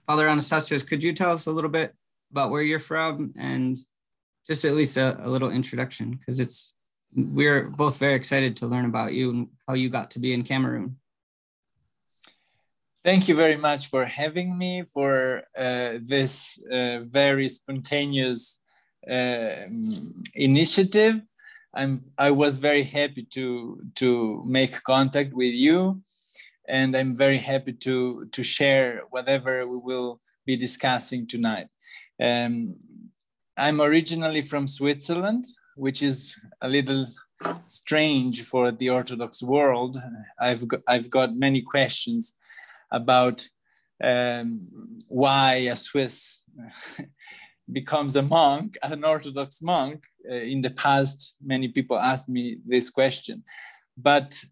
Father Anastasios, could you tell us a little bit about where you're from and just at least a little introduction? Because we're both very excited to learn about you and how you got to be in Cameroon. Thank you very much for having me for this very spontaneous initiative. I was very happy to make contact with you, and I'm very happy to share whatever we will be discussing tonight. I'm originally from Switzerland, which is a little strange for the Orthodox world. I've got many questions about why a Swiss becomes a monk, an Orthodox monk. In the past, many people asked me this question, but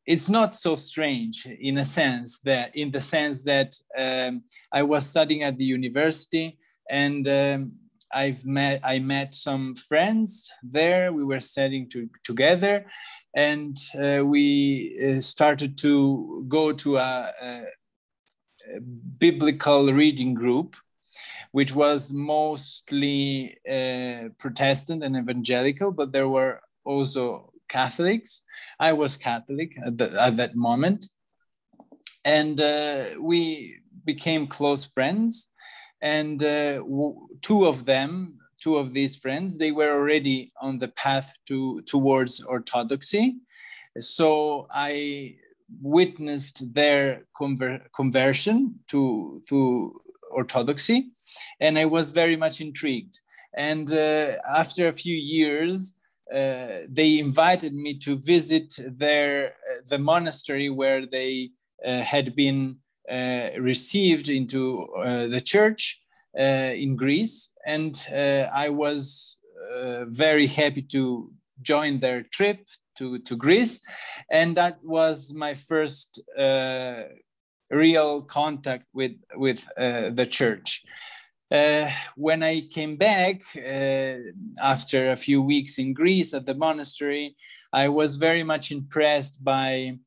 it's not so strange in the sense that I was studying at the university, and I met some friends there. We were studying together, and we started to go to a biblical reading group, which was mostly Protestant and evangelical, but there were also Catholics. I was Catholic at that moment, and we became close friends. And two of these friends, they were already on the path towards Orthodoxy. So I witnessed their conversion to Orthodoxy, and I was very much intrigued. And after a few years, they invited me to visit the monastery where they had been received into the church in Greece, and I was very happy to join their trip to Greece, and that was my first real contact with the church. When I came back after a few weeks in Greece at the monastery, I was very much impressed by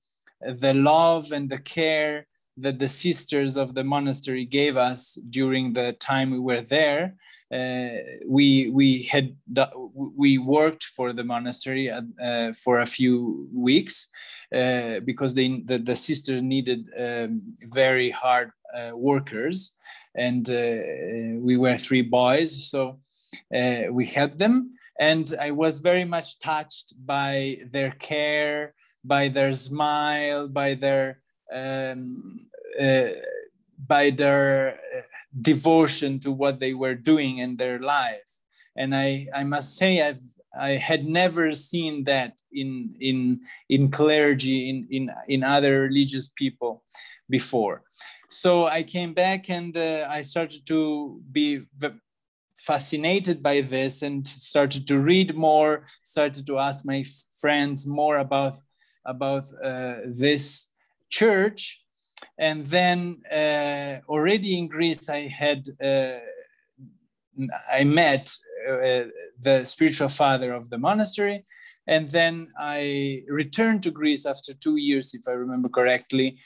the love and the care that the sisters of the monastery gave us during the time we were there. We worked for the monastery for a few weeks because the sisters needed very hard workers, and we were 3 boys, so we helped them. And I was very much touched by their care, by their smile, by their devotion to what they were doing in their life. And I must say I had never seen that in clergy, in other religious people before. So I came back, and I started to be fascinated by this, and started to read more, started to ask my friends more about this church. And then already in Greece, I met the spiritual father of the monastery. And then I returned to Greece after 2 years, if I remember correctly,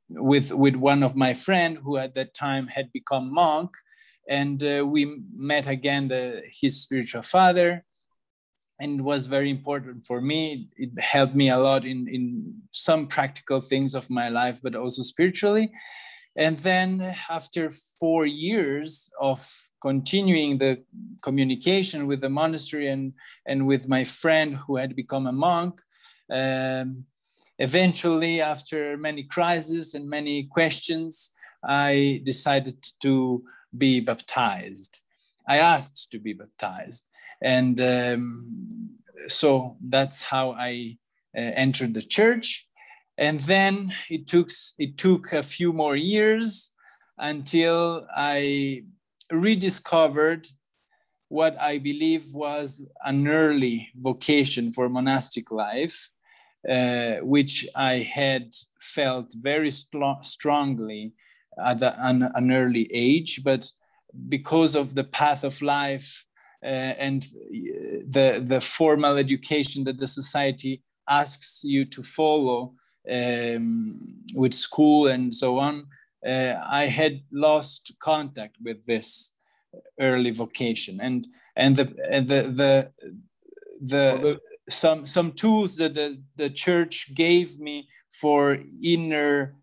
with one of my friends who at that time had become monk. And we met again his spiritual father. And it was very important for me. It helped me a lot in some practical things of my life, but also spiritually. And then after 4 years of continuing the communication with the monastery and with my friend who had become a monk, eventually, after many crises and many questions, I decided to be baptized. I asked to be baptized. And so that's how I entered the church. And then it took a few more years until I rediscovered what I believe was an early vocation for monastic life, which I had felt very strongly at an early age, but because of the path of life and the formal education that the society asks you to follow, with school and so on, I had lost contact with this early vocation, and some tools that the church gave me for inner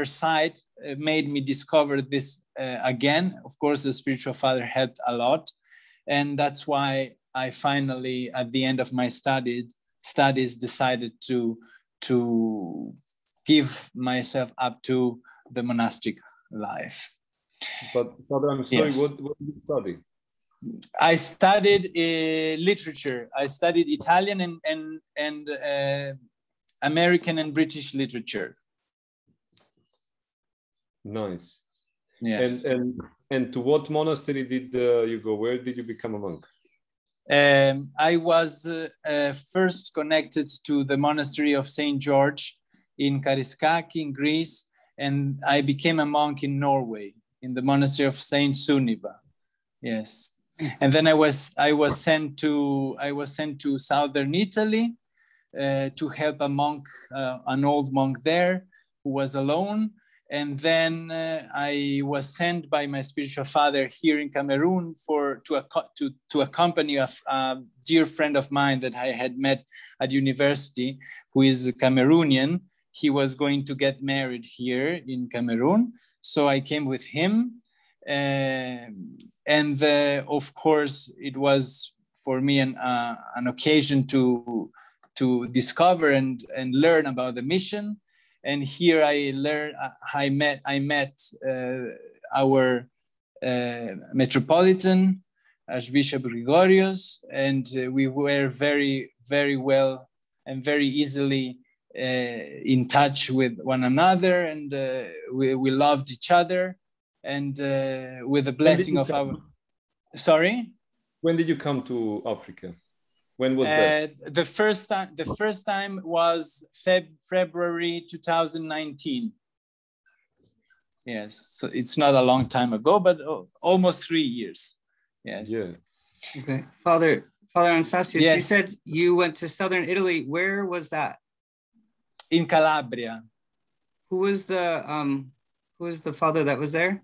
sight made me discover this again. Of course, the spiritual father helped a lot, and that's why I finally, at the end of my studies, decided to give myself up to the monastic life. But Father, I'm sorry, Yes. what did you study? I studied literature. I studied Italian and American and British literature. Nice. Yes. And to what monastery did you go? Where did you become a monk? I was first connected to the monastery of St. George in Kariskaki in Greece, and I became a monk in Norway in the monastery of St. Suniva. Yes. And then I was sent to southern Italy to help a monk, an old monk there who was alone. And then I was sent by my spiritual father here in Cameroon to accompany a dear friend of mine that I had met at university, who is Cameroonian. He was going to get married here in Cameroon, so I came with him. And of course, it was for me an occasion to discover and learn about the mission. And here I met our Metropolitan, Archbishop Gregorios, and we were very, very well and very easily in touch with one another, and we loved each other. And with the blessing of our... Sorry? When did you come to Africa? When was that? The first time was February 2019. Yes, so it's not a long time ago, but almost 3 years. Yes. Yes. Okay, Father Anastasios, Yes. you said you went to southern Italy. Where was that? In Calabria. Who was the father that was there?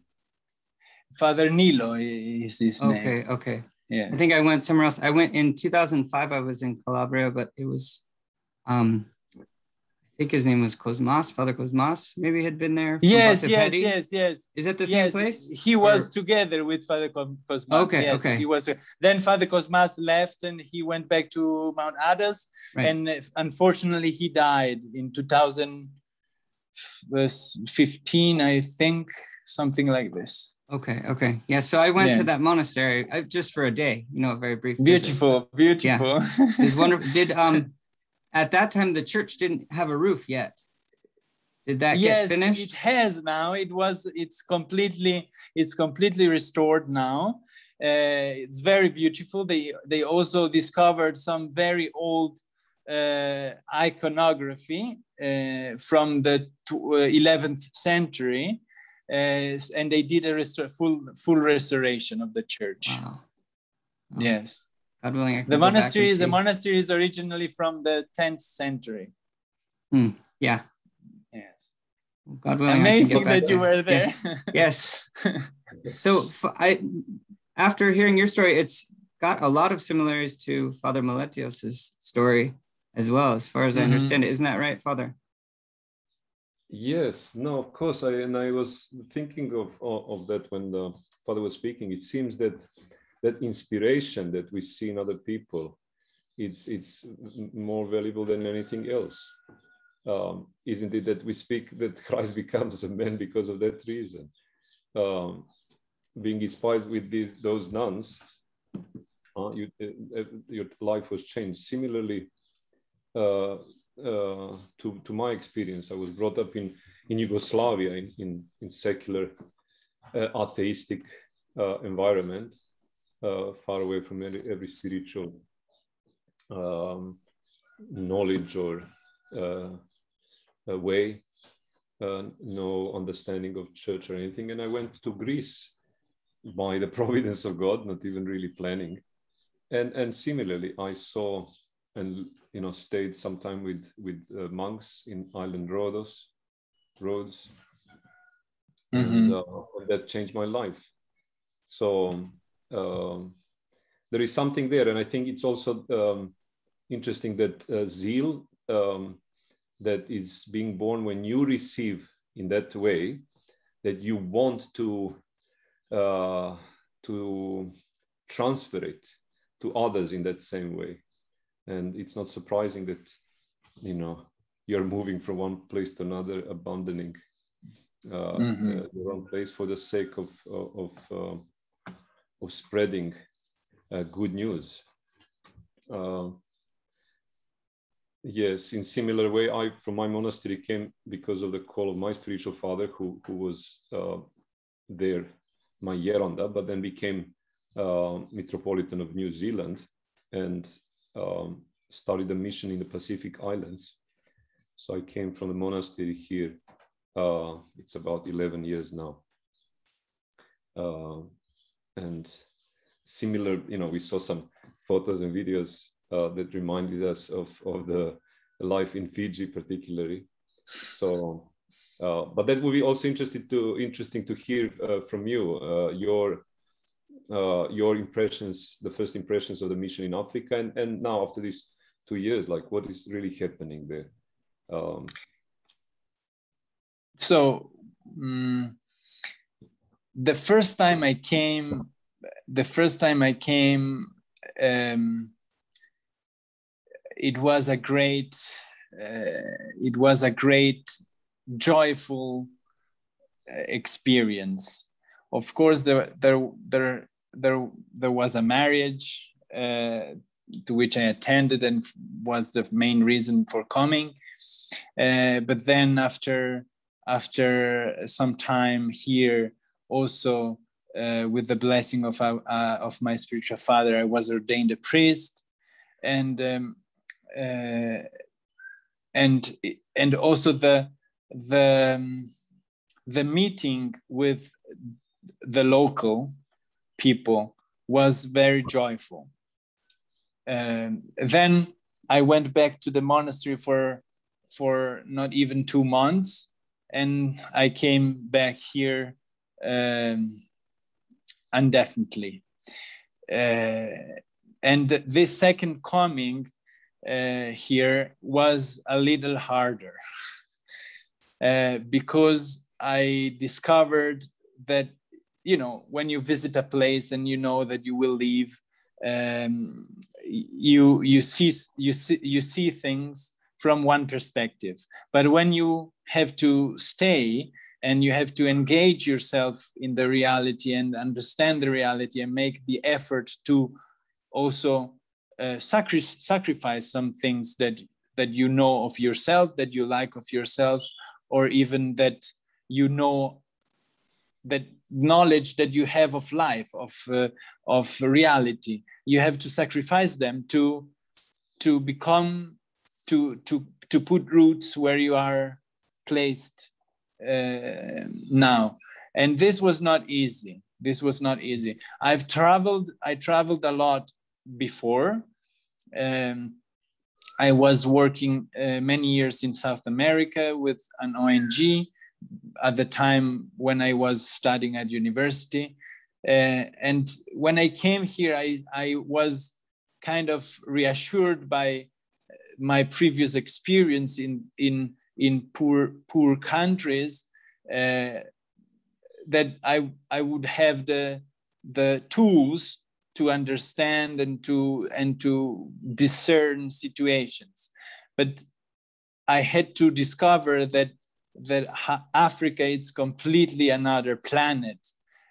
Father Nilo is his name. Okay. Yeah. I think I went somewhere else. I went in 2005. I was in Calabria, but it was, I think his name was Cosmas, Father Cosmas. Maybe he had been there. Yes. Is it the same place? He was together with Father Cosmas. Okay, yes, okay. He was. Then Father Cosmas left and he went back to Mount Adas. Right. And unfortunately, he died in 2015, I think, something like this. Okay. Yeah, so I went to Yes. that monastery just for a day, a very brief visit. Beautiful. Yeah. It's wonderful. Did at that time the church didn't have a roof yet? Did that get finished? It has now. It's completely restored now. It's very beautiful. They also discovered some very old iconography from the 11th century. And they did a full restoration of the church. Wow. Yes. God willing, I can The go back monastery and see. is originally from the 10th century. Yeah. Yes. God willing, Amazing I can get back that you were there. Yes. So after hearing your story, it's got a lot of similarities to Father Meletios' story as well, as far as I understand it. Isn't that right, Father? Yes, no, of course. I was thinking of that when the Father was speaking. It seems that inspiration that we see in other people, it's more valuable than anything else. Isn't it that we speak that Christ becomes a man because of that reason? Being inspired with those nuns, your life was changed. Similarly, to my experience, I was brought up in Yugoslavia in secular atheistic environment, far away from every spiritual knowledge or way, no understanding of church or anything. And I went to Greece by the providence of God, not even really planning. And similarly, I saw and stayed some time with monks in island Rhodes, and that changed my life. So there is something there, and I think it's also interesting that zeal that is being born when you receive in that way, that you want to transfer it to others in that same way. And it's not surprising that you're moving from one place to another, abandoning your own place for the sake of spreading good news. Yes, in similar way, I from my monastery came because of the call of my spiritual father, who was there, my Yeranda, but then became Metropolitan of New Zealand, and started a mission in the Pacific Islands. So I came from the monastery here. It's about 11 years now. And similar, we saw some photos and videos that reminded us of the life in Fiji, particularly. So, but that would be also interesting to hear from you, your impressions, the first impressions of the mission in Africa, and now after these 2 years, like what is really happening there? So the first time I came, it was a great, joyful experience. Of course, there was a marriage to which I attended and was the main reason for coming. But then after some time here, also with the blessing of my spiritual father, I was ordained a priest, and also the meeting with the local people was very joyful. Then I went back to the monastery for not even 2 months, and I came back here indefinitely. And this second coming here was a little harder because I discovered that, when you visit a place and you know that you will leave, you see things from one perspective. But when you have to stay and you have to engage yourself in the reality and understand the reality and make the effort to also sacrifice some things that you know of yourself, that you like of yourself, or even that that knowledge that you have of life, of reality, you have to sacrifice them to put roots where you are placed now. And this was not easy. I traveled a lot before. I was working many years in South America with an ONG at the time when I was studying at university. And when I came here, I was kind of reassured by my previous experience in poor countries, that I would have the tools to understand and to discern situations. But I had to discover that Africa is completely another planet,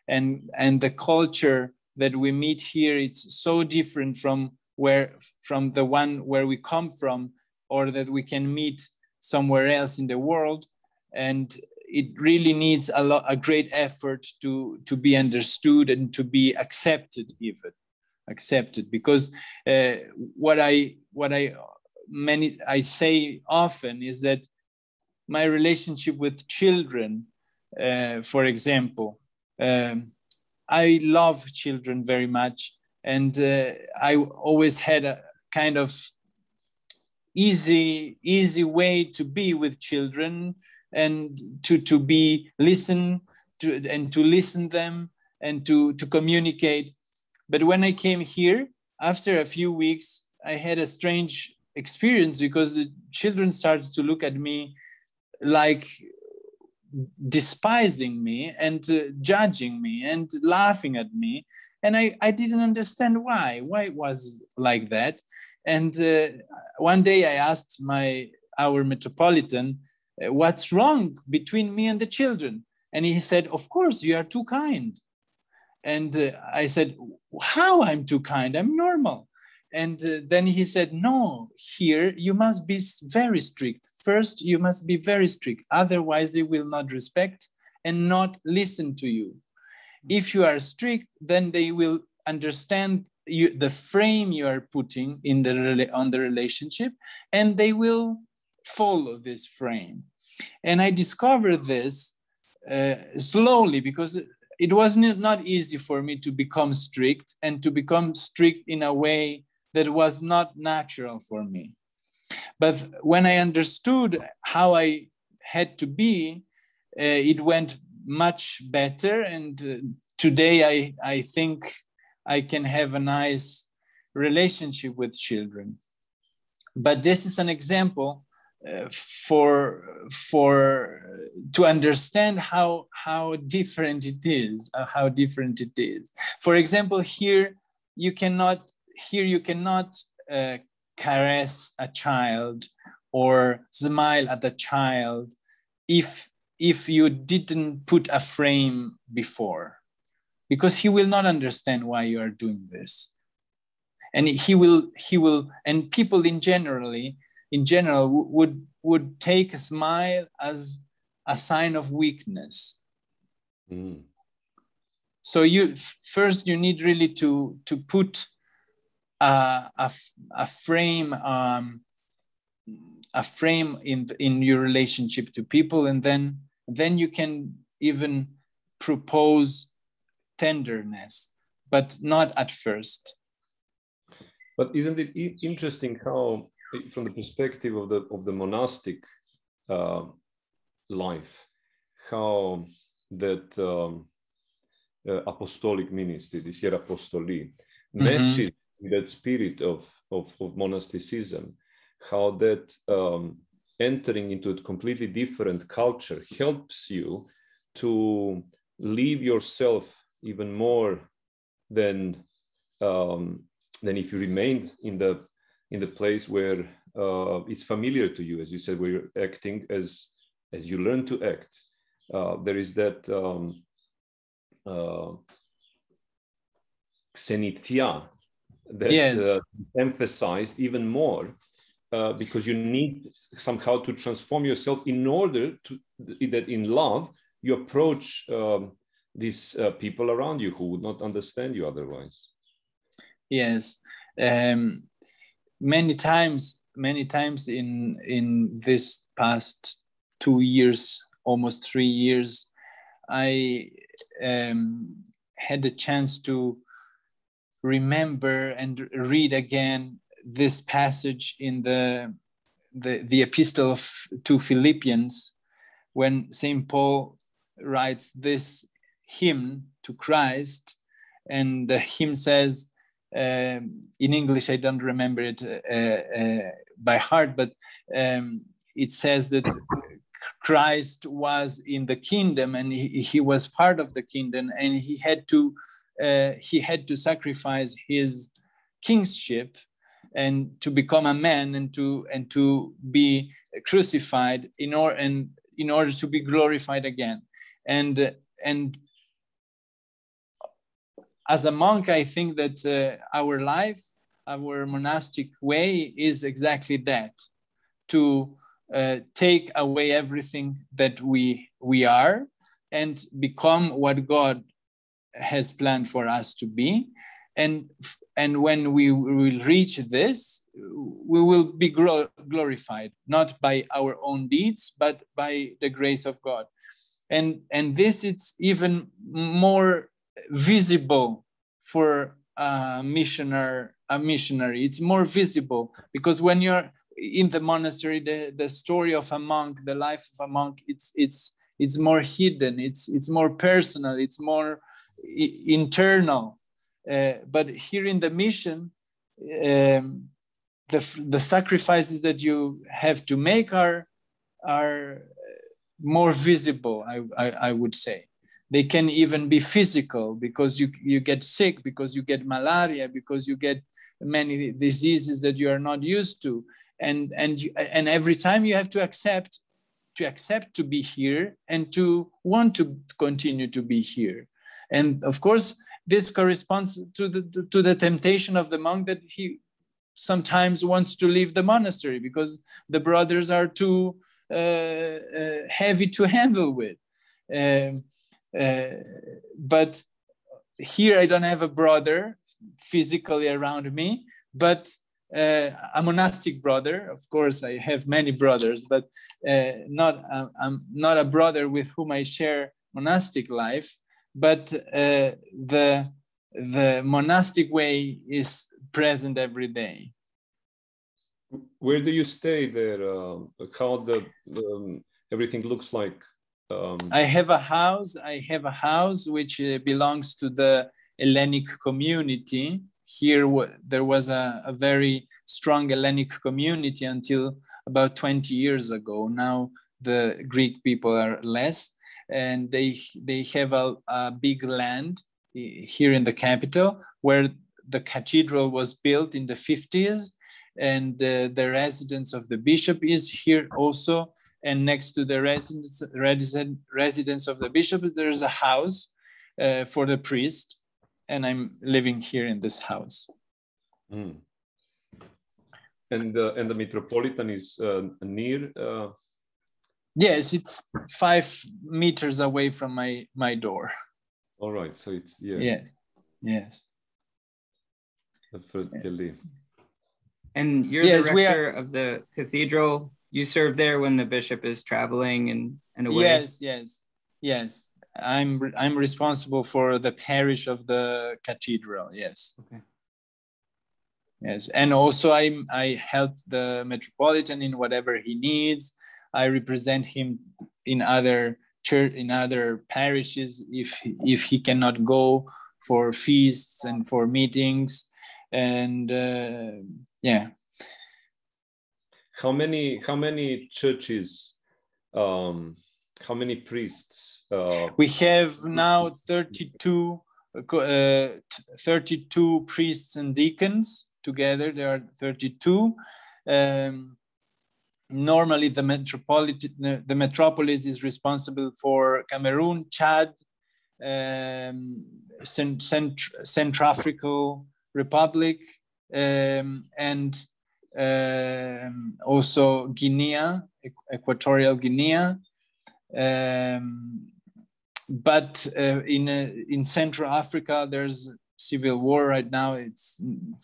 and the culture that we meet here, it's so different from the one where we come from, or that we can meet somewhere else in the world. And it really needs a great effort to be understood and to be accepted, because what I say often is that my relationship with children, for example, I love children very much, and I always had a kind of easy way to be with children, and to be listen to, and to listen them, and to communicate. But when I came here, after a few weeks, I had a strange experience, because the children started to look at me like despising me, and judging me, and laughing at me. And I didn't understand why it was like that. And one day I asked our metropolitan, what's wrong between me and the children? And he said, of course, you are too kind. And I said, how I'm too kind? I'm normal. And then he said, no, here you must be very strict. First, you must be very strict. Otherwise, they will not respect and not listen to you. If you are strict, then they will understand the frame you are putting on the relationship, and they will follow this frame. And I discovered this slowly, because it was not easy for me to become strict, and to become strict in a way that was not natural for me. But when I understood how I had to be, it went much better. And today I think I can have a nice relationship with children. But this is an example to understand how different it is, For example, here you cannot caress a child or smile at a child if you didn't put a frame before, because he will not understand why you are doing this. And he will, and people in general would take a smile as a sign of weakness. Mm. So you need really to put a frame in your relationship to people, and then you can even propose tenderness, but not at first. But isn't it interesting how, from the perspective of the monastic life, how that apostolic ministry, this ΙΕΡΑΠΟΣΤΟΛΗ, matches that spirit of monasticism, how that entering into a completely different culture helps you to live yourself even more than if you remained in the place where it's familiar to you, as you said, where you're acting as you learn to act. There is that xenithia that is emphasized even more, because you need somehow to transform yourself in order that in love you approach these people around you who would not understand you otherwise. Yes, many times in this past 2 years, almost 3 years, I had a chance to remember and read again this passage in the epistle to Philippians, when St. Paul writes this hymn to Christ, and the hymn says, in English I don't remember it by heart, but it says that Christ was in the kingdom, and he was part of the kingdom, and he had to sacrifice his kingship and to become a man, and to be crucified in order to be glorified again. And as a monk, I think that our life, our monastic way is exactly that, to take away everything that we are and become what God has planned for us to be. And when we will reach this, we will be glorified, not by our own deeds, but by the grace of God. And this, it's even more visible for a missionary. It's more visible because when in the monastery, the story of a monk, the life of a monk, it's more hidden, it's more personal, it's more internal. But here in the mission, the sacrifices that you have to make are more visible, I would say. They can even be physical, because you get sick, because you get malaria, because you get many diseases that you are not used to, and every time you have to accept to be here and to want to continue to be here. And of course, this corresponds to the temptation of the monk, that he sometimes wants to leave the monastery because the brothers are too heavy to handle with. But here I don't have a brother physically around me, but a monastic brother. Of course, I have many brothers, but I'm not a brother with whom I share monastic life. But the monastic way is present every day. Where do you stay there? How everything looks like? I have a house which belongs to the Hellenic community. Here there was a very strong Hellenic community until about 20 years ago. Now the Greek people are less, and they have a big land here in the capital, where the cathedral was built in the 50s, and the residence of the bishop is here also. And next to the residence of the bishop, there's a house for the priest, and I'm living here in this house. Mm. And the Metropolitan is near? Yes, it's 5 meters away from my door. All right, so it's, yeah. Yes. And you're the rector of the cathedral. You serve there when the bishop is traveling and away? Yes. I'm responsible for the parish of the cathedral, yes. Okay. Yes, and also I help the Metropolitan in whatever he needs. I represent him in other parishes if he cannot go for feasts and for meetings, and yeah. How many churches? How many priests? We have now 32 priests and deacons together. There are 32. Normally, the metropolis is responsible for Cameroon, Chad, Central African Republic, and also Guinea, Equatorial Guinea. But in Central Africa, there's civil war right now. It's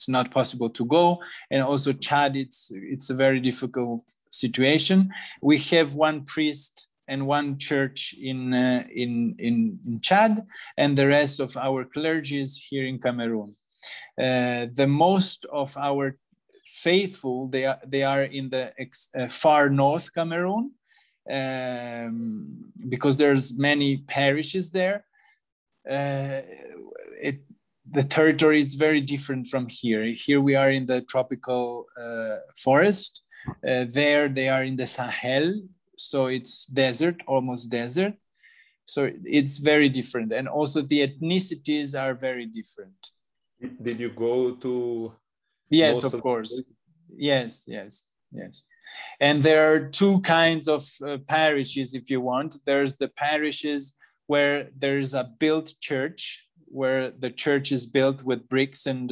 not possible to go, and also Chad. It's a very difficult situation. We have one priest and one church in Chad, and the rest of our clergy is here in Cameroon. The most of our faithful, they are in the far north Cameroon, because there's many parishes there. The territory is very different from here. Here we are in the tropical forest. There they are in the Sahel, so it's desert, almost desert. So it's very different, and also the ethnicities are very different. Did you go to? Yes, of course. Yes. And there are two kinds of parishes, if you want. There's the parishes where there's a built church, where the church is built with bricks and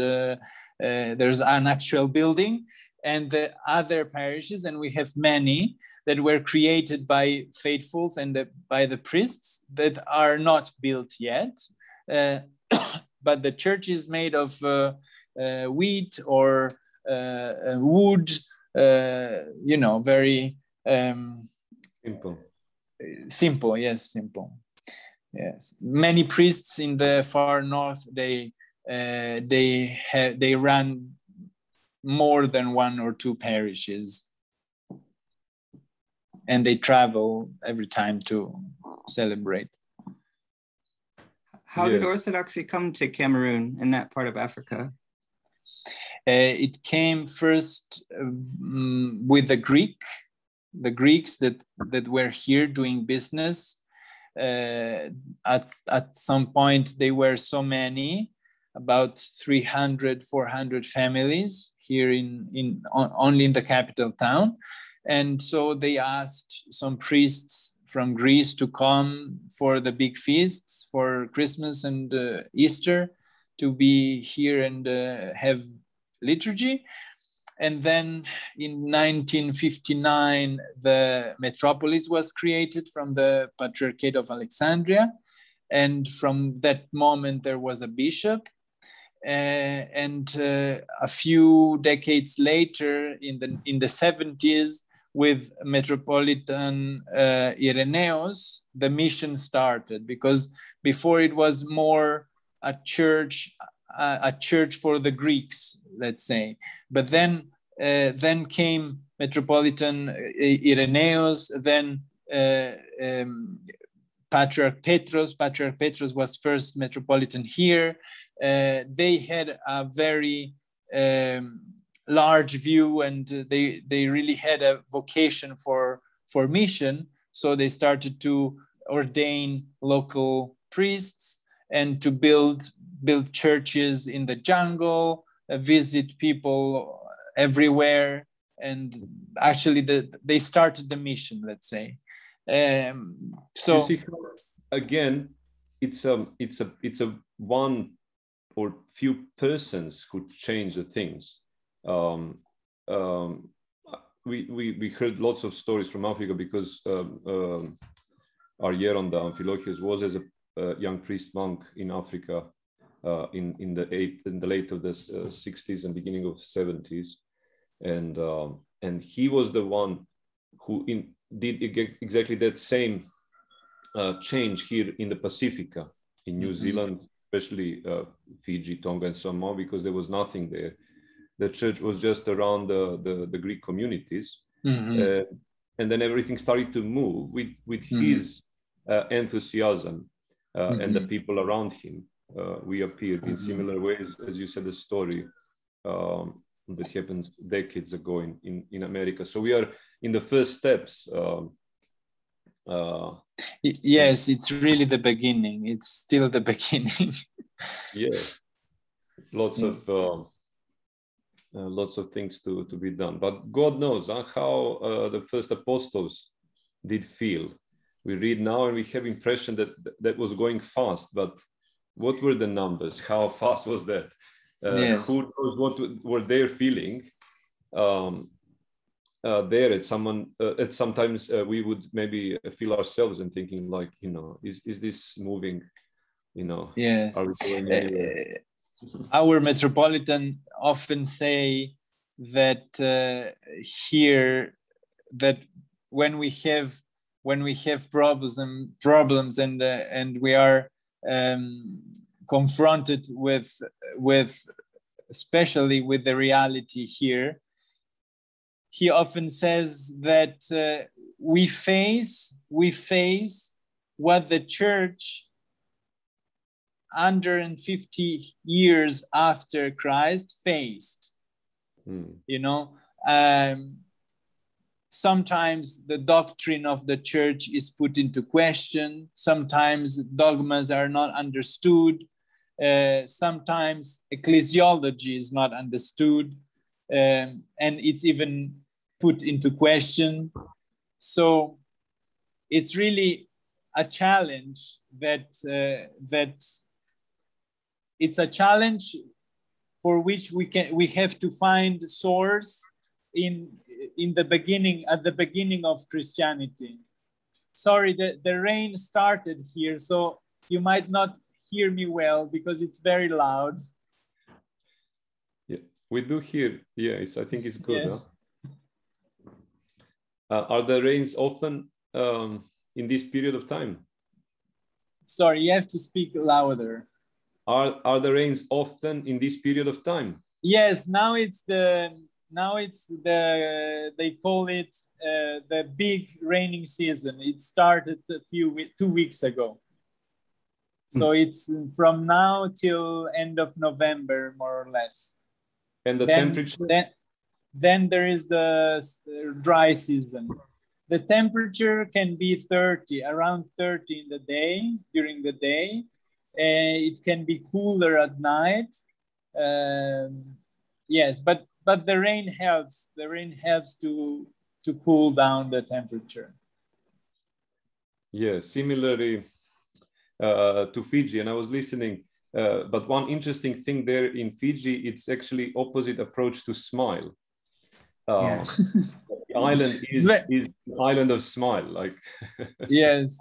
there's an actual building. And the other parishes, and we have many, that were created by faithfuls and by the priests that are not built yet. But the church is made of wheat or wood, very simple. Yes. Many priests in the far north, they run more than 1 or 2 parishes and they travel every time to celebrate. How did Orthodoxy come to Cameroon in that part of Africa? It came first with the Greeks that were here doing business. At some point, they were so many, about 300, 400 families here only in the capital town. And so they asked some priests from Greece to come for the big feasts, for Christmas and Easter, to be here and have liturgy. And then in 1959, the Metropolis was created from the Patriarchate of Alexandria. And from that moment, there was a bishop. And a few decades later, in the 70s, with Metropolitan Irenaeus, the mission started, because before it was more a church for the Greeks, let's say. But then came Metropolitan Irenaeus, then Patriarch Petros. Patriarch Petros was first Metropolitan here. They had a very large view, and they really had a vocation for mission. So they started to ordain local priests and to build churches in the jungle, visit people everywhere, and actually they started the mission, let's say. So you see, again, it's a one or few persons could change the things. We heard lots of stories from Africa, because our Yeronda Amphilochius was as a young priest monk in Africa in the late of the 60s and beginning of the 70s, and he was the one who did exactly that same change here in the Pacifica, in New Zealand, especially Fiji, Tonga, and Samoa, because there was nothing there. The church was just around the Greek communities, and then everything started to move with his enthusiasm and the people around him. We appeared in similar ways, as you said, the story that happens decades ago in America. So we are in the first steps. Yes, it's really the beginning. It's still the beginning. Yeah, lots of things to be done, but God knows how the first apostles did feel. We read now and we have impression that was going fast, but what were the numbers? How fast was that? Yes. Who knows what were they feeling there? At sometimes we would maybe feel ourselves and thinking like, is this moving? Yes. Are we going anywhere? Our Metropolitan often say that here, that when we have problems and we are confronted with especially with the reality here, he often says that we face what the church 150 years after Christ faced. Sometimes the doctrine of the church is put into question. Sometimes dogmas are not understood. Sometimes ecclesiology is not understood, and it's even put into question. So it's really a challenge that it's a challenge for which we have to find source in the beginning, at the beginning of Christianity. Sorry, the rain started here, so you might not hear me well because it's very loud. Yeah, we do hear. Yes, I think it's good. Yes. Huh? Are the rains often in this period of time? Sorry, you have to speak louder. Are the rains often in this period of time? Yes, now it's the now it's they call it the big raining season. It started 2 weeks ago. So it's from now till end of November, more or less. And the temperature? Then there is the dry season. The temperature can be 30, around 30 in the day, during the day. It can be cooler at night. Yes, but the rain helps. The rain helps to cool down the temperature. Yeah, similarly to Fiji. And I was listening, but one interesting thing there in Fiji, it's actually opposite approach to smile. Yes. The island is the island of smile. Like yes.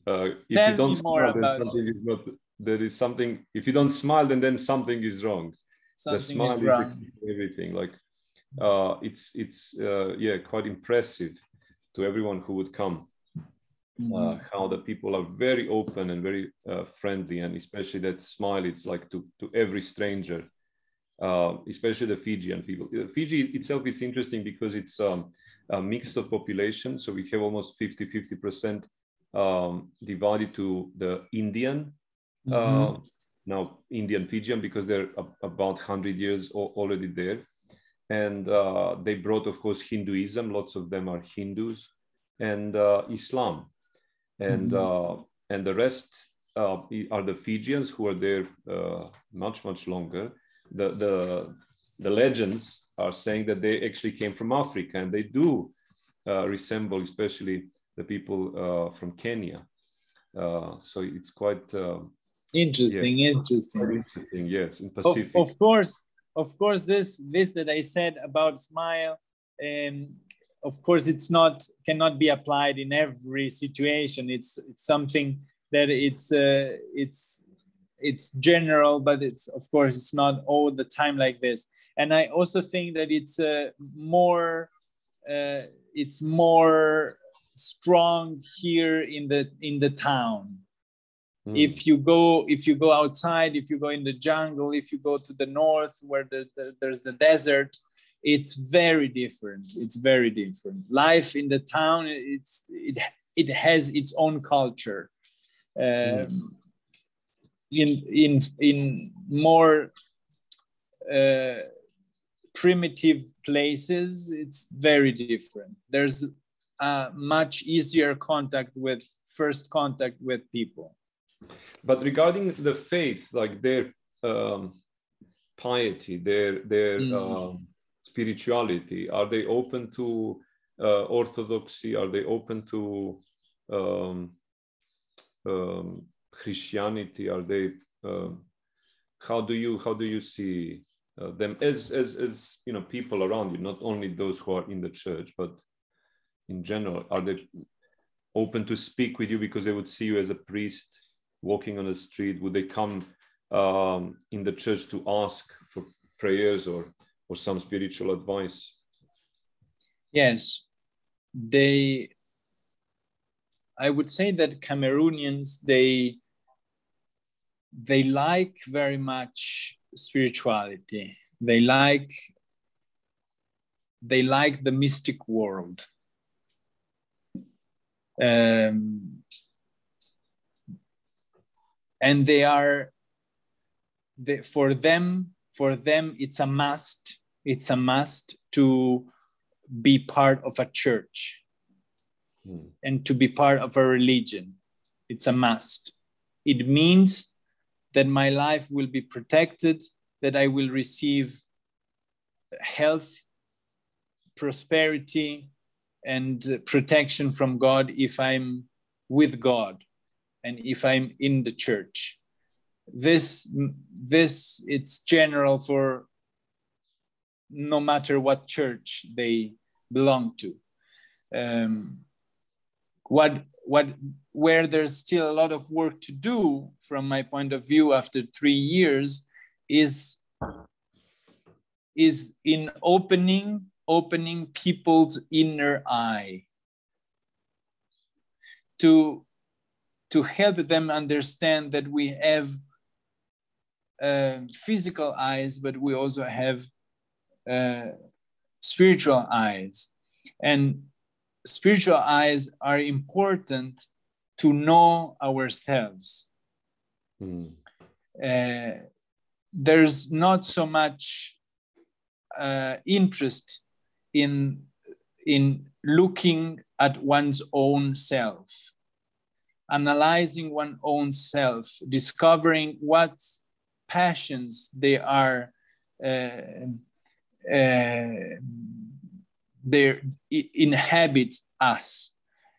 If you don't smile, then something is not. There is something. If you don't smile, then something is wrong. The smile is everything. Like it's quite impressive to everyone who would come. How the people are very open and very friendly, and especially that smile. It's like to every stranger. Especially the Fijian people. Fiji itself is interesting because it's a mix of population. So we have almost 50% divided to the Indian, now Indian Fijian, because they're about 100 years already there. And they brought, of course, Hinduism. Lots of them are Hindus, and Islam. And the rest are the Fijians who are there much longer. The legends are saying that they actually came from Africa, and they do resemble, especially the people from Kenya. So it's quite interesting. Interesting, yes. In Pacific, of course, this that I said about smile, of course, cannot be applied in every situation. It's something that it's general, but of course it's not all the time like this. And I also think that it's more strong here in the town. If you go outside, if you go in the jungle, if you go to the north where there's the desert, it's very different. It's very different. Life in the town, it has its own culture. In more primitive places, it's very different. There's a much easier first contact with people. But regarding the faith, like their piety, their spirituality, are they open to orthodoxy? Are they open to Christianity? Are they? How do you see them as people around you? Not only those who are in the church, but in general, are they open to speak with you because they would see you as a priest walking on the street? Would they come in the church to ask for prayers or some spiritual advice? Yes, I would say that Cameroonians, they like very much spirituality. They like the mystic world. And for them, it's a must. It's a must to be part of a church and to be part of a religion. It's a must. It means that my life will be protected, that I will receive health, prosperity, and protection from God if I'm with God and if I'm in the church. This it's general for no matter what church they belong to. Where there's still a lot of work to do from my point of view after 3 years is in opening people's inner eye to help them understand that we have physical eyes, but we also have spiritual eyes. And spiritual eyes are important to know ourselves. There's not so much interest in looking at one's own self, analyzing one's own self, discovering what passions they are they inhabit us,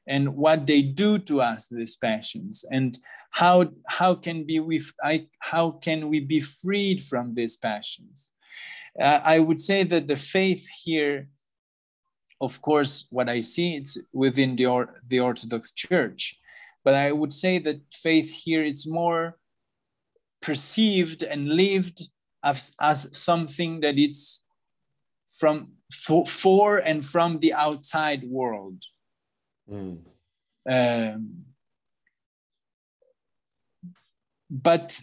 and what they do to us, these passions, and how can we be freed from these passions. I would say that the faith here, of course, what I see, it's within the Orthodox Church, but I would say that faith here, it's more perceived and lived as something that it's for and from the outside world. But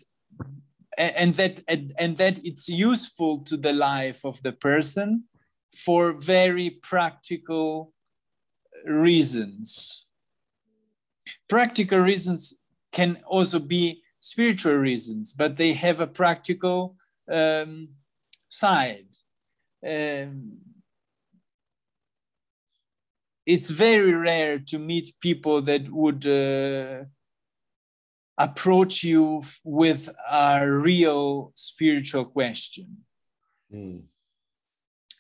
that it's useful to the life of the person for very practical reasons. Practical reasons can also be spiritual reasons, but they have a practical side. It's very rare to meet people that would approach you with a real spiritual question.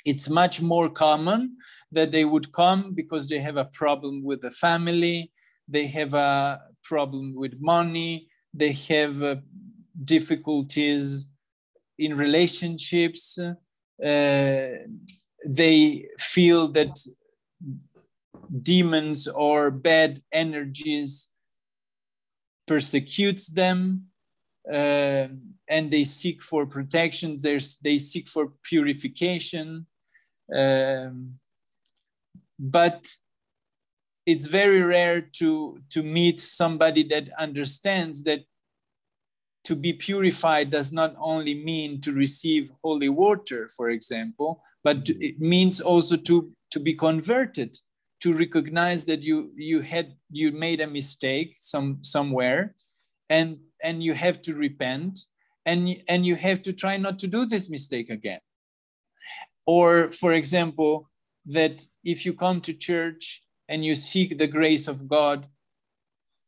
It's much more common that they would come because they have a problem with the family, they have a problem with money, they have difficulties in relationships, they feel that demons or bad energies persecutes them, and they seek for protection, they seek for purification, but it's very rare to meet somebody that understands that to be purified does not only mean to receive holy water, for example, but it means also to be converted, to recognize that you made a mistake somewhere, and you have to repent, and you have to try not to do this mistake again. Or, for example, that if you come to church and you seek the grace of God,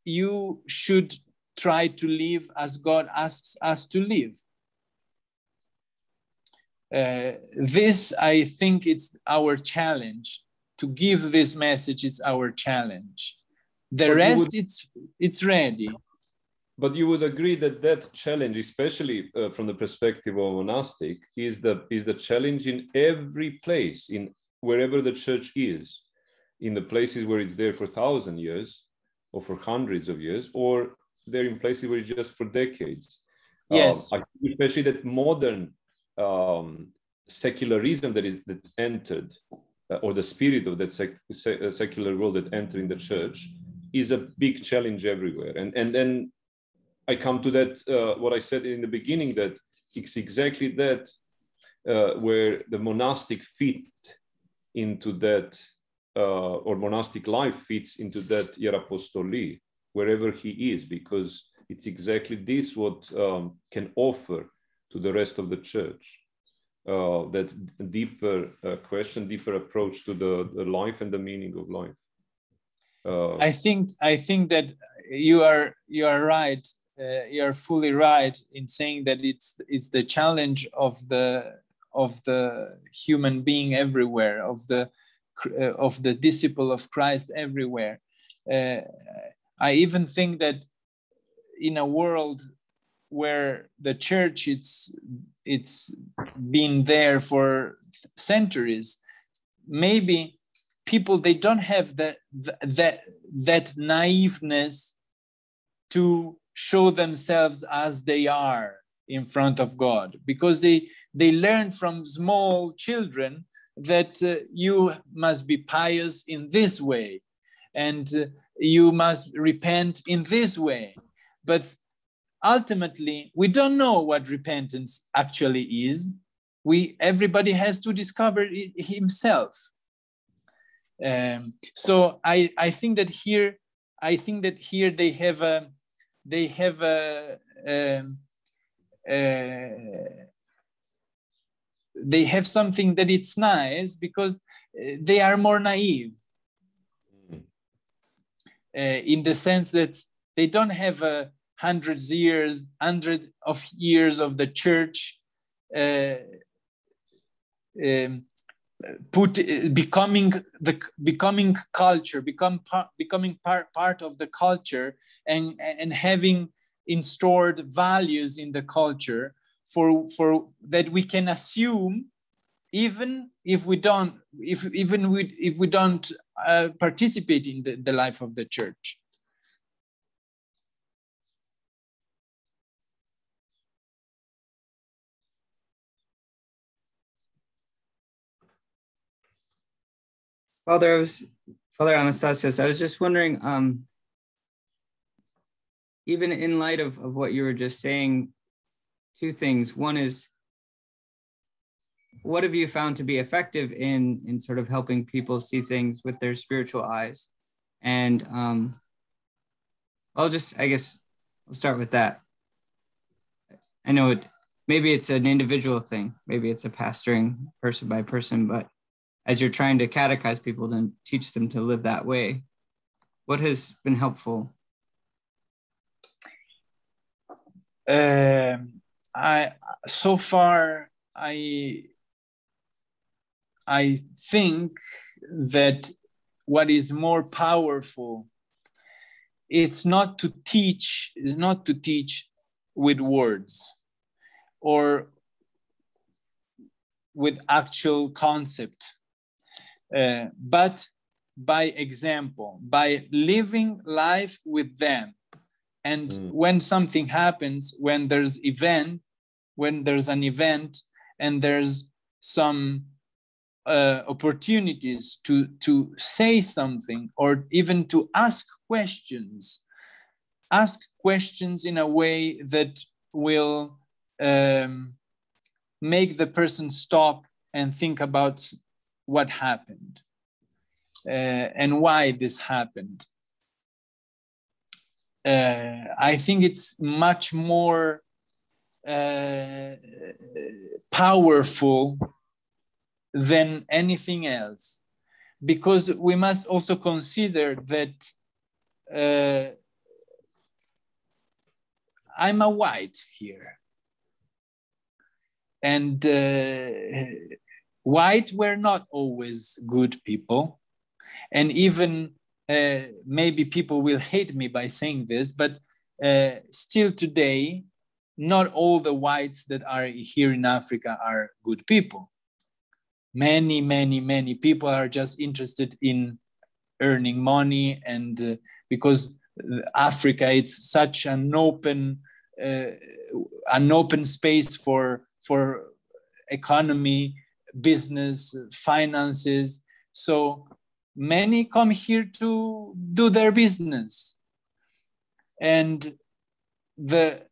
you should try to live as God asks us to live. This, I think, it's our challenge. To give this message is our challenge. The rest, it's ready. But you would agree that that challenge, especially from the perspective of monastic, is the challenge in every place, in wherever the church is, in the places where it's there for 1,000 years or for hundreds of years, or they're in places where it's just for decades. Yes. Especially that modern secularism that entered, or the spirit of that secular world that entered in the church, is a big challenge everywhere. And then I come to that, what I said in the beginning, that it's exactly that where the monastic fit into that, or monastic life fits into that ΙΕΡΑΠΟΣΤΟΛΗ, wherever he is, because it's exactly this what can offer to the rest of the church. That deeper question, deeper approach to the life and the meaning of life. I think that you are right. You are fully right in saying that it's the challenge of the human being everywhere, of the disciple of Christ everywhere. I even think that in a world where the church it's been there for centuries, maybe people, they don't have that naiveness to show themselves as they are in front of God, because they learn from small children that you must be pious in this way, and you must repent in this way. But ultimately, we don't know what repentance actually is. everybody has to discover it himself. So I think that here they have something that it's nice, because they are more naive, in the sense that they don't have hundreds of years of the church becoming culture, becoming part of the culture, and having installed values in the culture for that we can assume, even if we don't participate in the life of the church. Father Anastasios, I was just wondering, even in light of what you were just saying, two things. One is, what have you found to be effective in sort of helping people see things with their spiritual eyes? And I guess I'll start with that. I know maybe it's an individual thing, maybe it's a pastoring person by person, but as you're trying to catechize people and teach them to live that way, what has been helpful? So far, I think that what is more powerful, it's not to teach with words or with actual concept, but by example, by living life with them. And when something happens, when there's an event and there's some opportunities to say something, or even to ask questions in a way that will make the person stop and think about what happened and why this happened. I think it's much more powerful than anything else, because we must also consider that I'm a white here, and white were not always good people, and even maybe people will hate me by saying this, but still today, not all the whites that are here in Africa are good people. Many people are just interested in earning money, and because Africa, it's such an open space for economy, business, finances. So many come here to do their business, and the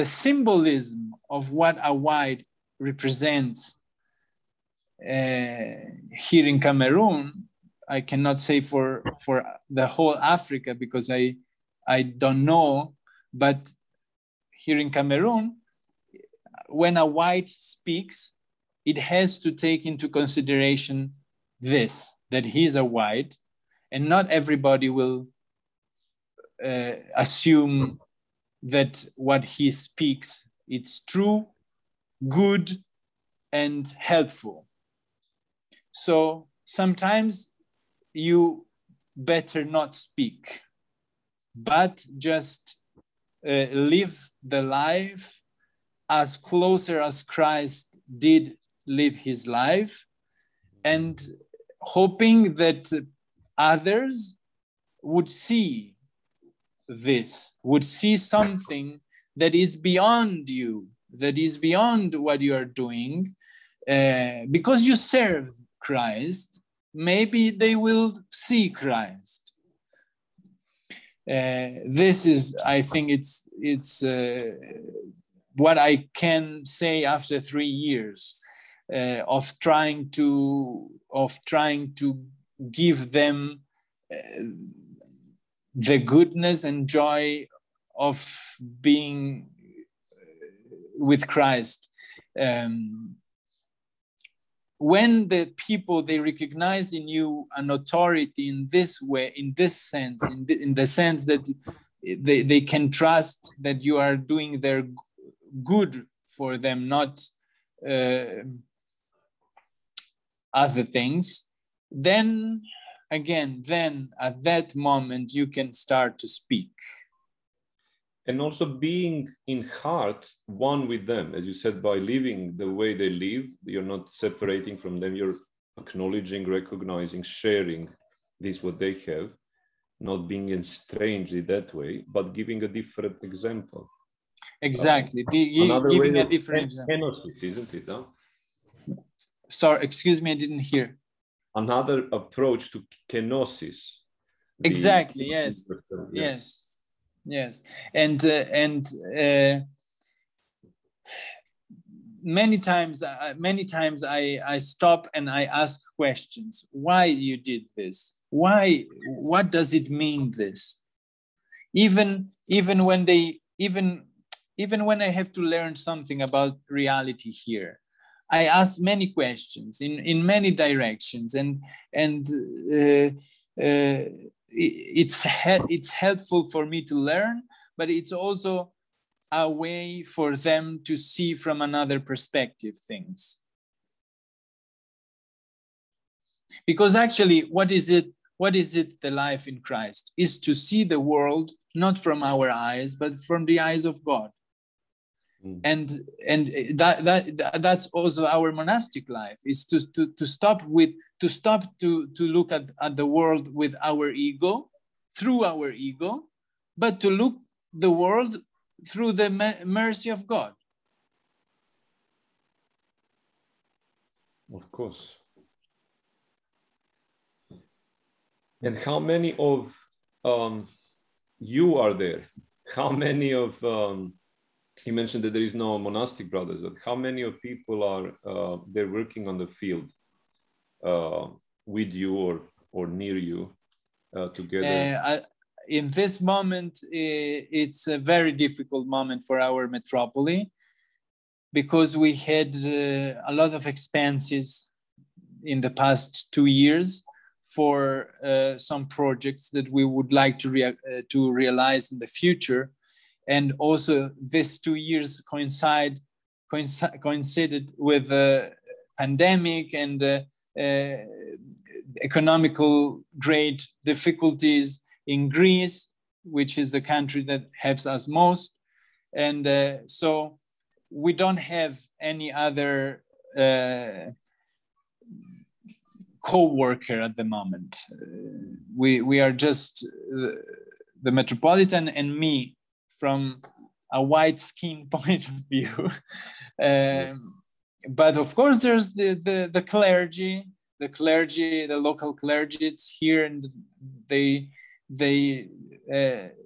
symbolism of what a white represents here in Cameroon, I cannot say for the whole Africa, because I don't know, but here in Cameroon, when a white speaks, it has to take into consideration this, that he's a white, and not everybody will assume that what he speaks, it's true, good, and helpful. So sometimes you better not speak, but just live the life as closer as Christ did live his life, and hoping that others would see this, would see something that is beyond you, that is beyond what you are doing, because you serve Christ. Maybe they will see Christ. This is, I think, it's what I can say after 3 years of trying to give them the goodness and joy of being with Christ. When the people, they recognize in you an authority in this way, in this sense, in the sense that they can trust that you are doing their good for them, not other things, then again, at that moment you can start to speak. And also being in heart one with them, as you said, by living the way they live, you're not separating from them, you're acknowledging, recognizing, sharing this, what they have, not being estranged in that way, but giving a different example. Exactly, giving a different example. Kenosis, isn't it? Huh? Sorry, excuse me, I didn't hear. Another approach to kenosis. Exactly, yes. Yes, and many times I stop and I ask questions. Why you did this? Why? What does it mean? This? Even when I have to learn something about reality here, I ask many questions in many directions, and it's helpful for me to learn, but it's also a way for them to see from another perspective things. Because actually, what is it the life in Christ? Is to see the world not from our eyes, but from the eyes of God. And that's also our monastic life, is to stop to look at the world with our ego, through our ego, but to look the world through the mercy of God. Of course. And how many of you are there? How many of you mentioned that there is no monastic brothers, but how many of people are they're working on the field with you or near you together? In this moment, it's a very difficult moment for our Metropolis, because we had a lot of expenses in the past 2 years for some projects that we would like to realize in the future. And also these 2 years coincided with the pandemic and economical great difficulties in Greece, which is the country that helps us most. And so we don't have any other co-worker at the moment. We are just the Metropolitan and me, from a white skin point of view. But of course, there's the clergy, the local clergy. It's here, and they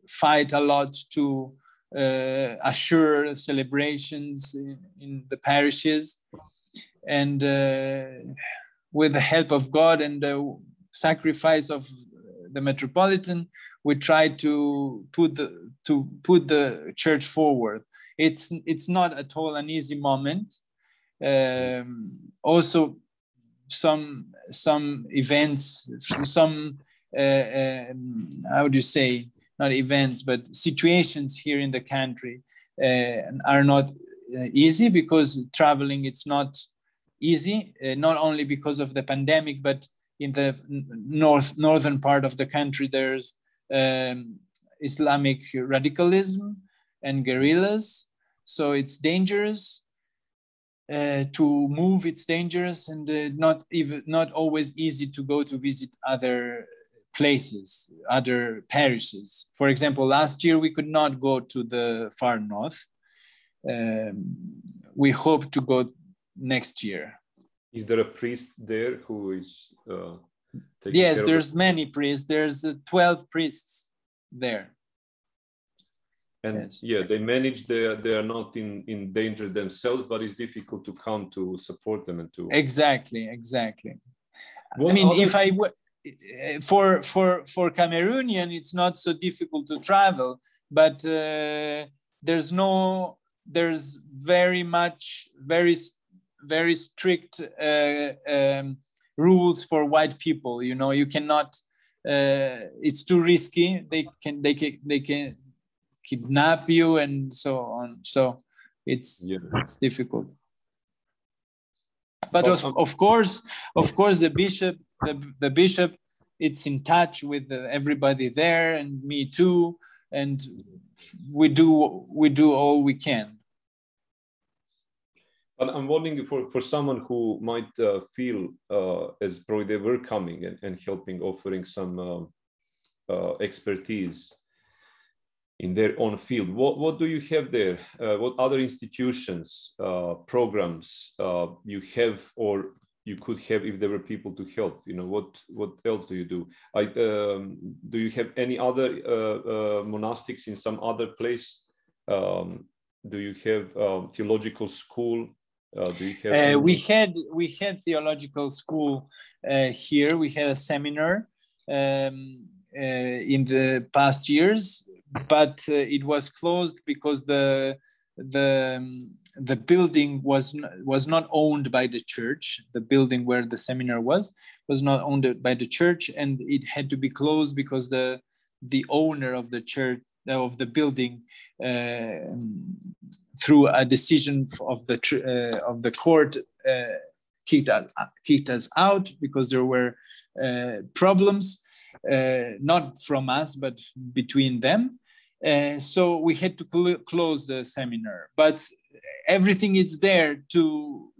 fight a lot to assure celebrations in the parishes, and with the help of God and the sacrifice of the Metropolitan, we try to put the church forward. It's not at all an easy moment. Also, some events, some how do you say, not events, but situations here in the country are not easy, because traveling, it's not easy, not only because of the pandemic, but in the northern part of the country, there's Islamic radicalism and guerrillas. So it's dangerous to move. It's dangerous, and not always easy to go to visit other places, other parishes. For example, last year we could not go to the far north. We hope to go next year. Is there a priest there who is yes, there's many priests. There's 12 priests there. And yes. yeah, they manage. They are not in danger themselves, but it's difficult to come to support them and to. Exactly. I mean, for Cameroonian, it's not so difficult to travel, but there's very strict rules for white people. You know, you cannot. It's too risky. They can kidnap you and so on. So it's difficult. But of course, the bishop, it's in touch with everybody there, and me too, and we do all we can. But I'm wondering for someone who might feel as probably they were coming and helping, offering some expertise in their own field. What do you have there? What other institutions, programs you have, or you could have if there were people to help? You know, what else do you do? Do you have any other monastics in some other place? Do you have theological school? Do you have? We had theological school here. We had a seminar in the past years, but it was closed because the building was not owned by the church. The building where the seminar was not owned by the church, and it had to be closed because the owner of the church of the building, through a decision of the court, kicked us out because there were problems, not from us but between them. So we had to close the seminar, but everything is there to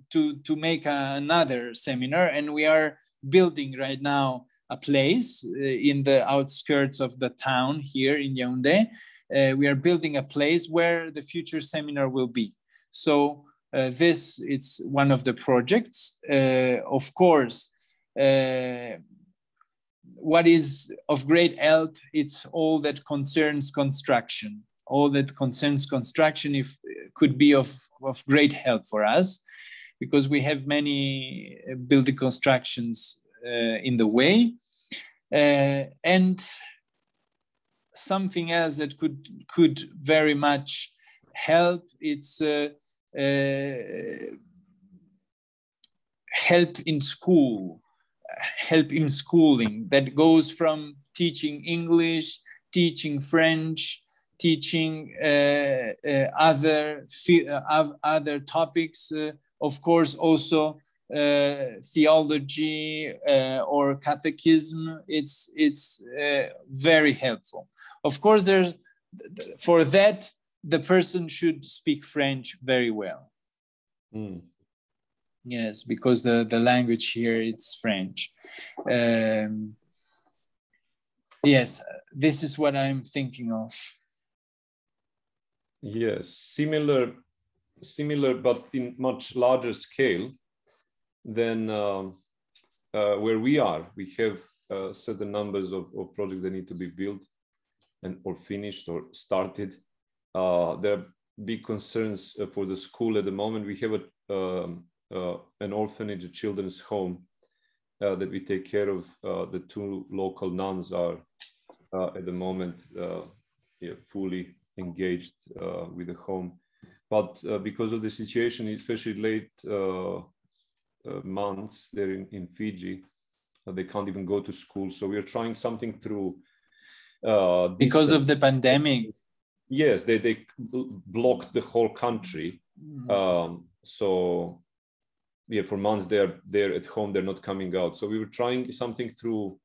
make another seminar, and we are building right now a place in the outskirts of the town here in Yaoundé. We are building a place where the future seminar will be. So it's one of the projects. Of course, what is of great help, it's all that concerns construction. All that concerns construction could be of great help for us, because we have many building constructions in the way. And something else that could very much help, it's help in schooling, that goes from teaching English, teaching French, teaching other topics, of course also theology or catechism. It's very helpful. Of course, for that the person should speak French very well. Yes, because the language here, it's French. Yes, this is what I'm thinking of. Yes, similar, but in much larger scale than where we are. We have certain numbers of projects that need to be built or finished or started. There are big concerns for the school at the moment. We have an orphanage, a children's home that we take care of. The two local nuns are at the moment fully engaged with the home. But because of the situation, especially late months there in Fiji, they can't even go to school. So we are trying something through because of the pandemic. Yes, they blocked the whole country. So yeah, for months they're at home, they're not coming out. So we were trying something through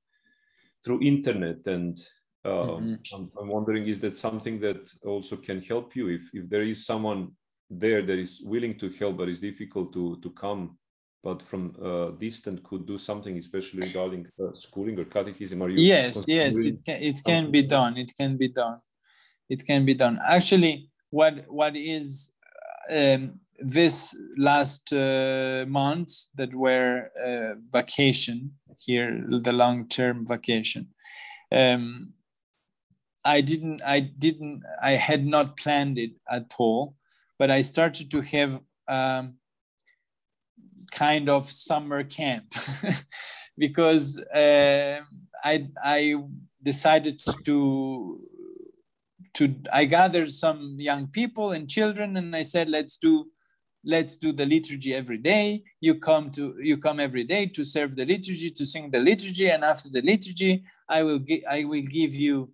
internet, and I'm wondering, is that something that also can help you if there is someone there that is willing to help, but it's difficult to come, but from distant could do something, especially regarding schooling or catechism? Are you? Yes, it can be done. It can be done. It can be done. Actually, what is this last month that were vacation here, the long-term vacation, I had not planned it at all, but I started to have kind of summer camp because I decided I gathered some young people and children, and I said, let's do the liturgy every day. You come every day to serve the liturgy, to sing the liturgy, and after the liturgy, I will give you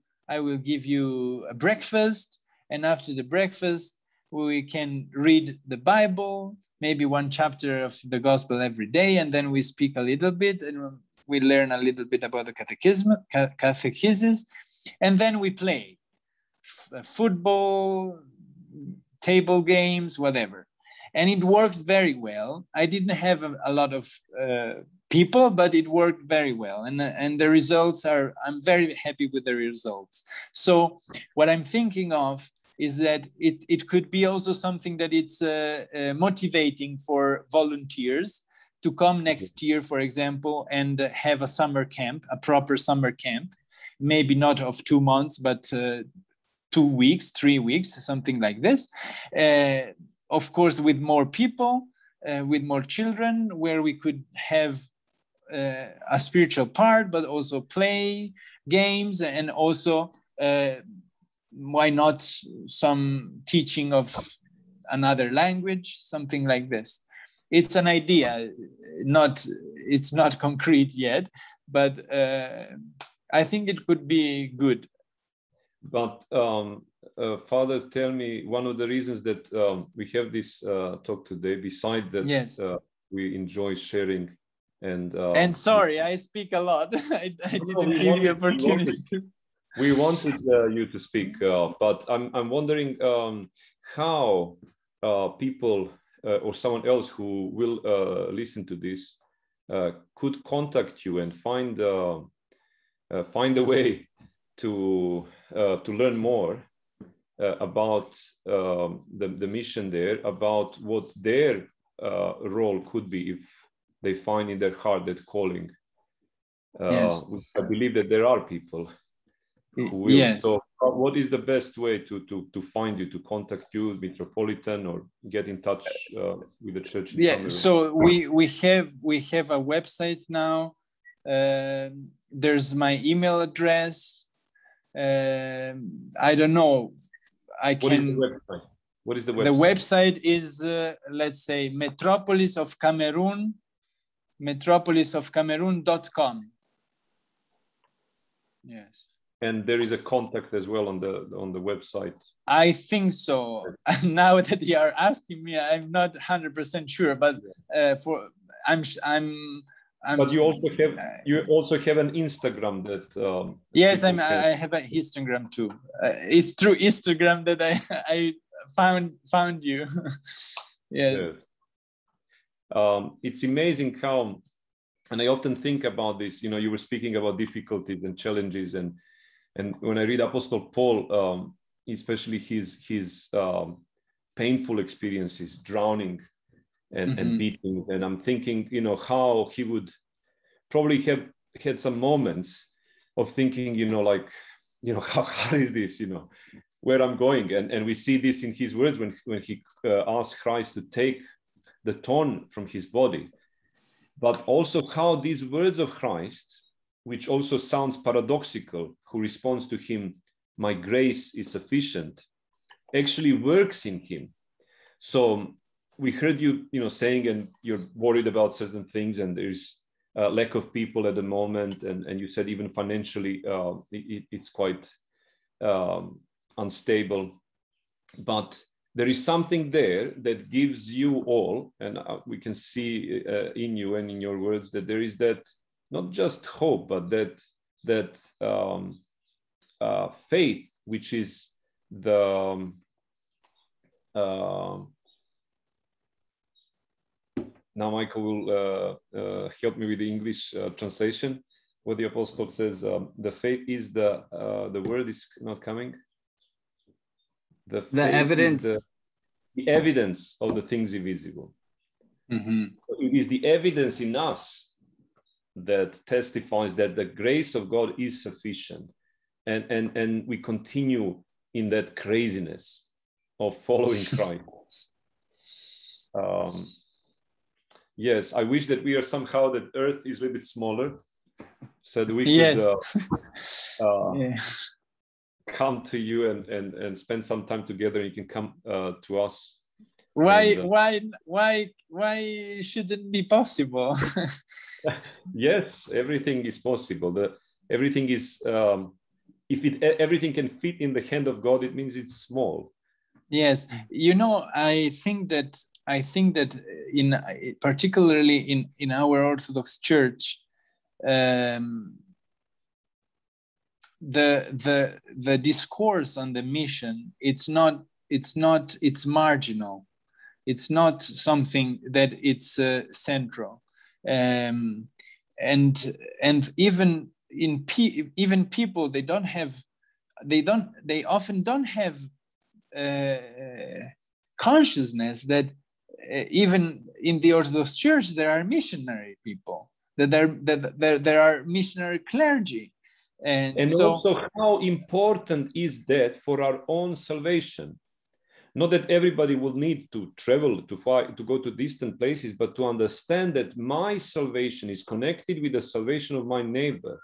a breakfast, and after the breakfast, we can read the Bible, maybe one chapter of the gospel every day, and then we speak a little bit, and we learn a little bit about the catechesis, and then we play football, table games, whatever. And it worked very well. I didn't have a lot of people, but it worked very well. And the results I'm very happy with the results. So what I'm thinking of is that it could be also something that it's motivating for volunteers to come next year, for example, and have a summer camp, a proper summer camp, maybe not of 2 months, but 2 weeks, 3 weeks, something like this. Of course, with more people, with more children, where we could have a spiritual part, but also play games, and also, why not some teaching of another language, something like this. It's an idea, it's not concrete yet, but I think it could be good. But Father, tell me, one of the reasons that we have this talk today, beside that, yes, we enjoy sharing and sorry, I speak a lot. I didn't give you opportunity. We wanted you to speak, but I'm wondering how people or someone else who will listen to this could contact you and find a way to learn more about the mission there, about what their role could be if they find in their heart that calling. Yes. I believe that there are people who will. Yes. So what is the best way to find you, to contact you, Metropolitan, or get in touch with the church in Cameroon? So we have a website now. There's my email address. I don't know. What is the website? The website is, let's say, Metropolis of Cameroon, metropolisofcameroon.com. Yes. And there is a contact as well on the website. I think so. Now that you are asking me, I'm not 100% sure, but But you also have an Instagram that. Yes, I have an Instagram too. It's through Instagram that I found you. Yes. It's amazing how, and I often think about this. You know, you were speaking about difficulties and challenges, and when I read Apostle Paul, especially his painful experiences, drowning and beating, and I'm thinking, you know, how he would probably have had some moments of thinking, you know, like, you know, how is this, you know, where I'm going, and we see this in his words when he asked Christ to take the thorn from his body, but also how these words of Christ, which also sounds paradoxical, who responds to him, "My grace is sufficient," actually works in him. So we heard you, you know, saying, and you're worried about certain things, and there's a lack of people at the moment, and you said even financially it's quite unstable, but there is something there that gives you all, and we can see in you and in your words that there is that not just hope, but that faith, which is the now Michael will help me with the English translation. What the apostle says, the faith is the word is not coming. The evidence. The evidence of the things invisible. So it is the evidence in us that testifies that the grace of God is sufficient. and we continue in that craziness of following Christ. Yes, I wish that we are somehow, that Earth is a little bit smaller, so that we could come to you and spend some time together. You can come to us. Why should it be possible? Yes, everything is possible. Everything is, if everything can fit in the hand of God, it means it's small. Yes, you know, I think that in particularly in our Orthodox Church, the discourse on the mission, it's marginal. It's not something that it's central, and even people, they often don't have consciousness that even in the Orthodox Church there are missionary people, that there are missionary clergy, and so, also how important is that for our own salvation. Not that everybody will need to travel to go to distant places, but to understand that my salvation is connected with the salvation of my neighbor.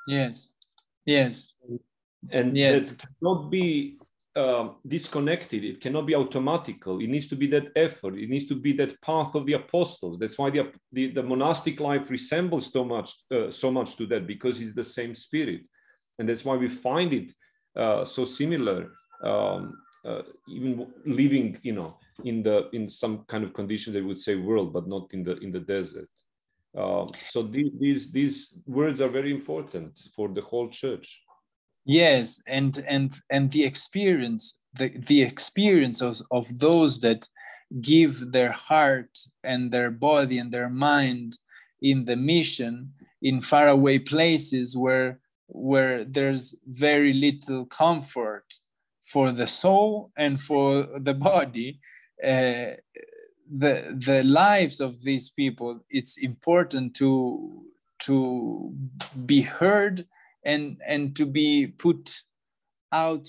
Yes. And that cannot be disconnected. It cannot be automatical. It needs to be that effort. It needs to be that path of the apostles. That's why the monastic life resembles so much to that, because it's the same spirit, and that's why we find it so similar. Even living, in some kind of conditions, they would say world, but not in the desert. So these words are very important for the whole church. Yes, and the experience of those that give their heart and their body and their mind in the mission in faraway places where there's very little comfort for the soul and for the body, the lives of these people, it's important to be heard and to be put out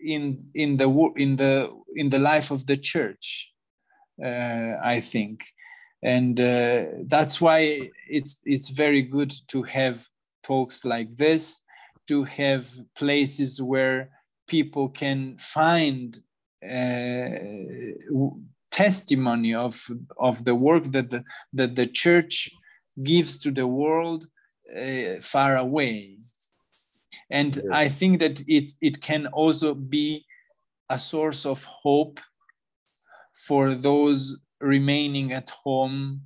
in the life of the church, I think, and that's why it's very good to have talks like this, to have places where people can find testimony of the work that the church gives to the world far away. And Yes. I think that it can also be a source of hope for those remaining at home,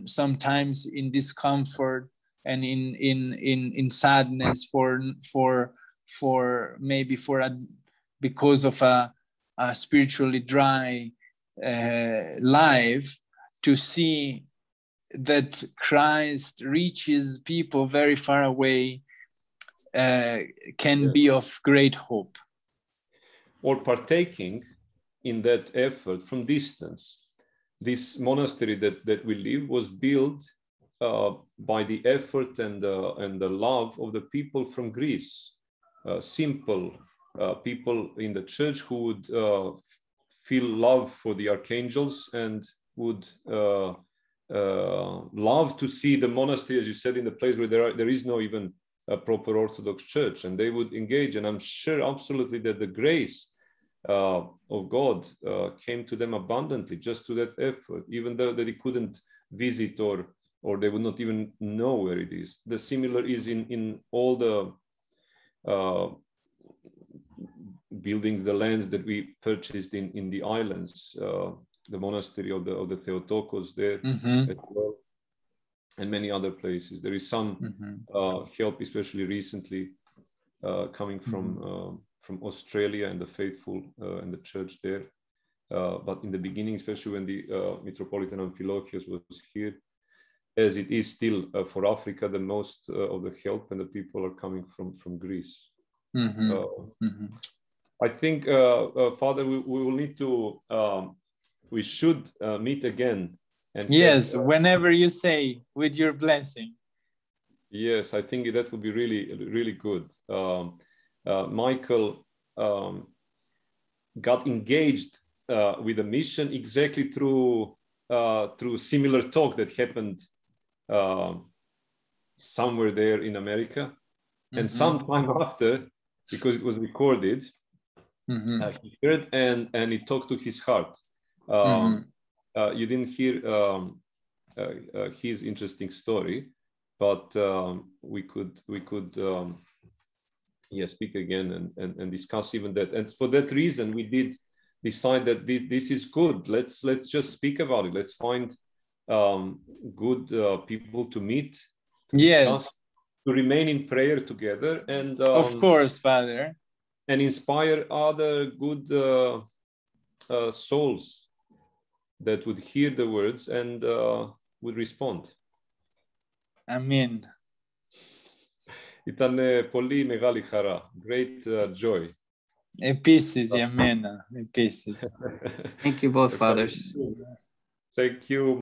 sometimes in discomfort and in sadness because of a spiritually dry life, to see that Christ reaches people very far away can be of great hope. Or partaking in that effort from distance. This monastery that we live was built by the effort and the love of the people from Greece. Simple people in the church who would feel love for the archangels and would love to see the monastery, as you said, in the place where there is no even a proper Orthodox church, and they would engage. And I'm sure absolutely that the grace of God came to them abundantly just to that effort, even though that they couldn't visit or they would not even know where it is. The similar is in all the buildings, the lands that we purchased in the islands, the monastery of the Theotokos there, as well, and many other places. There is some help, especially recently, coming from Australia and the faithful and the church there. But in the beginning, especially when the Metropolitan Amphilochios was here, as it is still for Africa, the most of the help and the people are coming from Greece. I think, Father, we will need to, we should meet again. And yes, whenever you say, with your blessing. Yes, I think that would be really good. Michael got engaged with a mission exactly through similar talk that happened somewhere there in America. And sometime after, because it was recorded, he heard and it talked to his heart. You didn't hear his interesting story, but we could speak again and discuss even that. And for that reason, we did decide that this is good. Let's just speak about it. Let's find good people to meet, to discuss, to remain in prayer together, and of course, Father, and inspire other good souls that would hear the words and would respond. Amen. Ήταν πολύ μεγάλη χαρά. Great joy. Επίσης, για μένα. Επίσης. Thank you both, fathers. Thank you.